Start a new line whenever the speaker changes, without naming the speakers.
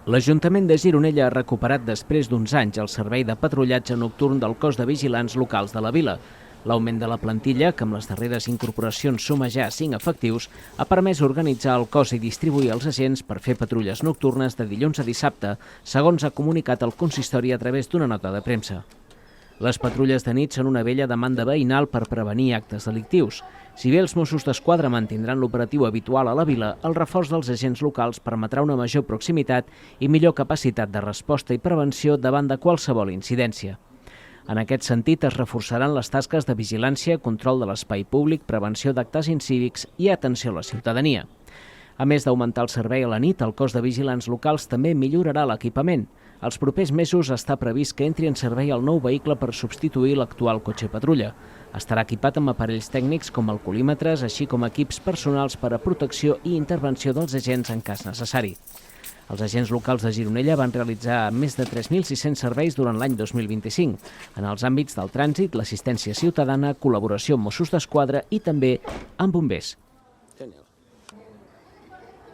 L'Ajuntament de Gironella ha recuperat després d'uns anys el servei de patrullatge nocturn del cos de vigilants locals de la vila. L'augment de la plantilla, que amb les darreres incorporacions suma ja 5 efectius, ha permès organitzar el cos i distribuir els agents per fer patrulles nocturnes de dilluns a dissabte, segons ha comunicat el consistori a través d'una nota de premsa. Les patrulles de nit són una vella demanda veïnal per prevenir actes delictius. Si bé els Mossos d'Esquadra mantindran l'operatiu habitual a la vila, el reforç dels agents locals permetrà una major proximitat i millor capacitat de resposta i prevenció davant de qualsevol incidència. En aquest sentit, es reforçaran les tasques de vigilància, control de l'espai públic, prevenció d'actes incívics i atenció a la ciutadania. A més d'augmentar el servei a la nit, el cos de vigilants locals també millorarà l'equipament. Els propers mesos està previst que entri en servei el nou vehicle per substituir l'actual cotxe patrulla. Estarà equipat amb aparells tècnics com alcoholímetres, així com equips personals per a protecció i intervenció dels agents en cas necessari. Els agents locals de Gironella van realitzar més de 3.600 serveis durant l'any 2025, en els àmbits del trànsit, l'assistència ciutadana, col·laboració amb Mossos d'Esquadra i també amb bombers.